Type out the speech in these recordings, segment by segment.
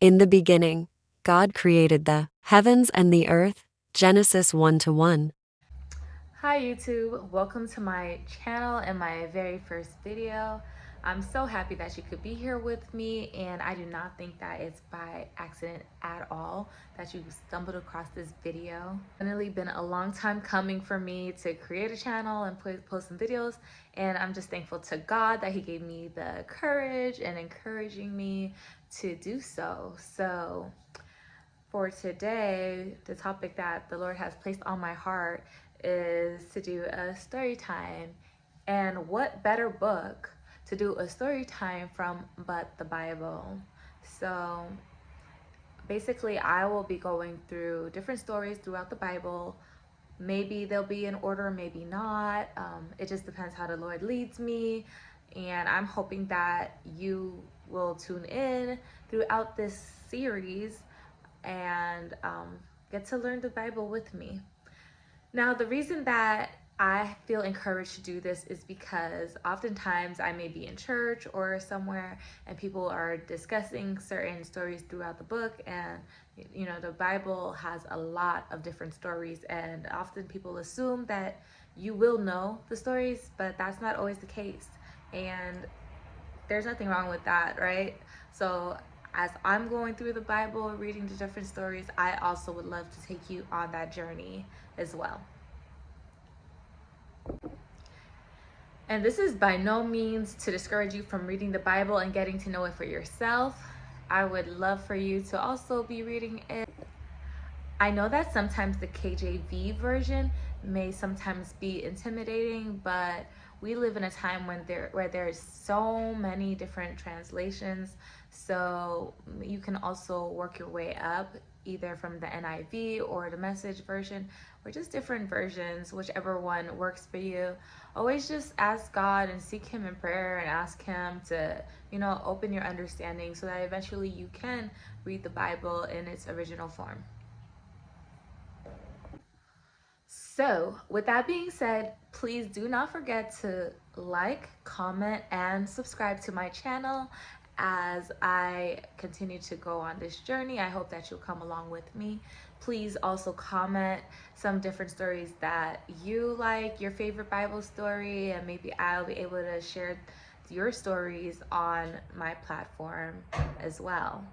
In the beginning, God created the heavens and the earth. Genesis 1:1. Hi YouTube, welcome to my channel and my very first video. I'm so happy that you could be here with me, and I do not think that it's by accident at all that you stumbled across this video. It's really been a long time coming for me to create a channel and post some videos, and I'm just thankful to God that He gave me the courage and encouraging me to do so. So for today, the topic that the Lord has placed on my heart is to do a story time. And what better book to do a story time from but the Bible? So basically, I will be going through different stories throughout the Bible. Maybe they'll be in order, maybe not. It just depends how the Lord leads me. And I'm hoping that you will tune in throughout this series and get to learn the Bible with me. Now, the reason that I feel encouraged to do this is because oftentimes I may be in church or somewhere and people are discussing certain stories throughout the book, and the Bible has a lot of different stories, and often people assume that you will know the stories, but that's not always the case. And there's nothing wrong with that, right? So as I'm going through the Bible, reading the different stories, I also would love to take you on that journey as well. And this is by no means to discourage you from reading the Bible and getting to know it for yourself. I would love for you to also be reading it. I know that sometimes the KJV version may sometimes be intimidating, but we live in a time where there's so many different translations. So you can also work your way up either from the NIV or the Message version, or just different versions, whichever one works for you. Always just ask God and seek Him in prayer and ask Him to, open your understanding so that eventually you can read the Bible in its original form. So, with that being said, please do not forget to like, comment, and subscribe to my channel as I continue to go on this journey. I hope that you'll come along with me. Please also comment some different stories that you like, your favorite Bible story, and maybe I'll be able to share your stories on my platform as well.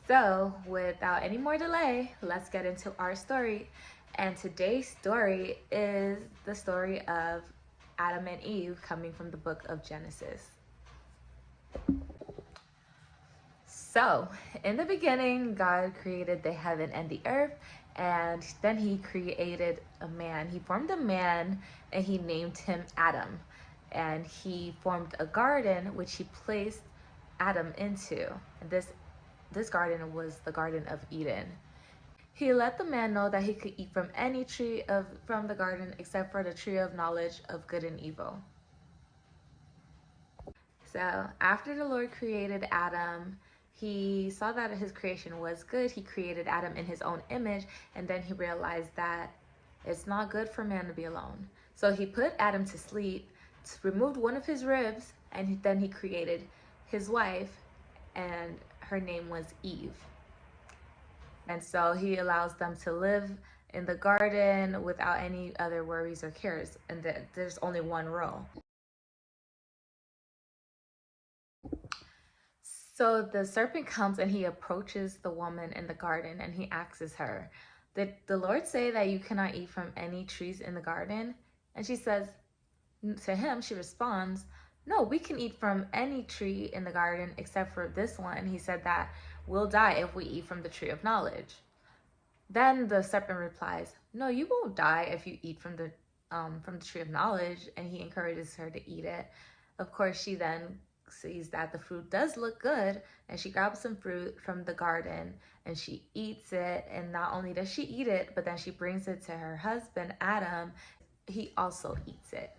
So, without any more delay, let's get into our story. And today's story is the story of Adam and Eve, coming from the book of Genesis. So, in the beginning, God created the heaven and the earth, and then He created a man. He formed a man and He named him Adam. And He formed a garden which He placed Adam into. And this garden was the Garden of Eden. He let the man know that he could eat from any tree from the garden except for the tree of knowledge of good and evil. So after the Lord created Adam, He saw that his creation was good. He created Adam in His own image, and then He realized that it's not good for man to be alone. So He put Adam to sleep, removed one of his ribs, and then He created his wife, and her name was Eve. And so He allows them to live in the garden without any other worries or cares. And there's only one rule. So the serpent comes and he approaches the woman in the garden and he asks her, "Did the Lord say that you cannot eat from any trees in the garden?" And she says, to him, she responds, "No, we can eat from any tree in the garden except for this one. He said that we'll die if we eat from the tree of knowledge." Then the serpent replies, "No, you won't die if you eat from the tree of knowledge." And he encourages her to eat it. Of course, she then sees that the fruit does look good, and she grabs some fruit from the garden and she eats it. And not only does she eat it, but then she brings it to her husband, Adam. He also eats it.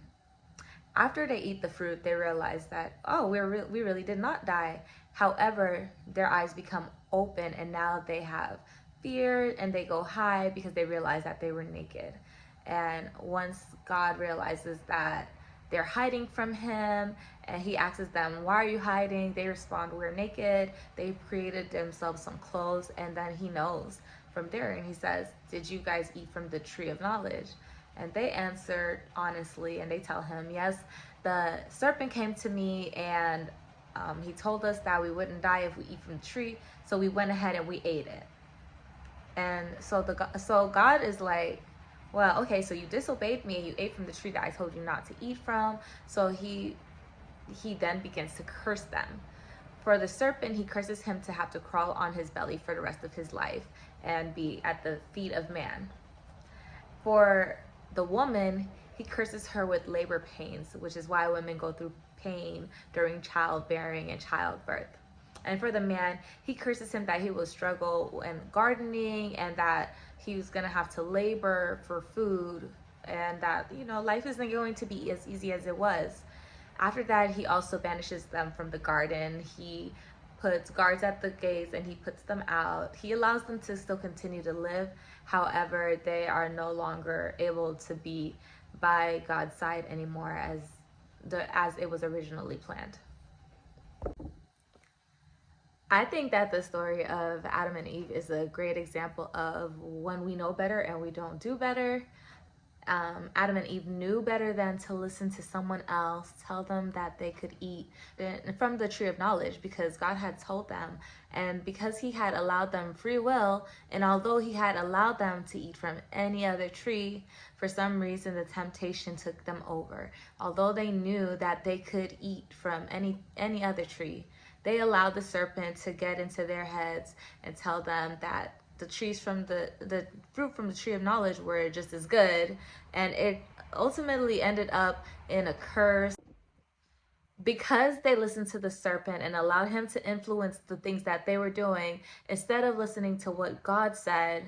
After they eat the fruit, they realize that, oh, we really did not die. However, their eyes become open and now they have fear and they go hide because they realize that they were naked. And once God realizes that they're hiding from him, and he asks them, "Why are you hiding?" They respond, "We're naked." They've created themselves some clothes, and then he knows from there, and he says, "Did you guys eat from the tree of knowledge?" And they answered honestly, and they tell him, "Yes, the serpent came to me, and he told us that we wouldn't die if we eat from the tree, so we went ahead and we ate it." And so God is like, "Well, okay, so you disobeyed me, you ate from the tree that I told you not to eat from." So he then begins to curse them. For the serpent, he curses him to have to crawl on his belly for the rest of his life and be at the feet of man. For the woman, he curses her with labor pains, which is why women go through pain during childbearing and childbirth. And for the man, he curses him that he will struggle in gardening and that he was going to have to labor for food, and that, life isn't going to be as easy as it was. After that, he also banishes them from the garden. He puts guards at the gates and he puts them out. He allows them to still continue to live. However, they are no longer able to be by God's side anymore as it was originally planned. I think that the story of Adam and Eve is a great example of when we know better and we don't do better. Adam and Eve knew better than to listen to someone else, tell them that they could eat from the tree of knowledge because God had told them, and because he had allowed them free will, and although he had allowed them to eat from any other tree, for some reason the temptation took them over. Although they knew that they could eat from any other tree, they allowed the serpent to get into their heads and tell them that the trees from the fruit from the tree of knowledge were just as good, and it ultimately ended up in a curse because they listened to the serpent and allowed him to influence the things that they were doing instead of listening to what God said.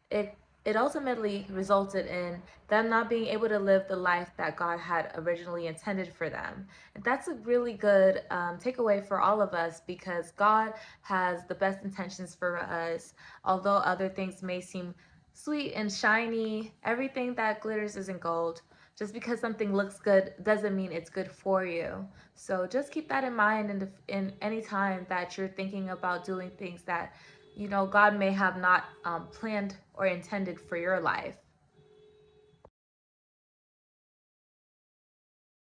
It ultimately resulted in them not being able to live the life that God had originally intended for them. And that's a really good takeaway for all of us, because God has the best intentions for us. Although other things may seem sweet and shiny, everything that glitters isn't gold. Just because something looks good doesn't mean it's good for you. So just keep that in mind in any time that you're thinking about doing things that God may have not planned or intended for your life.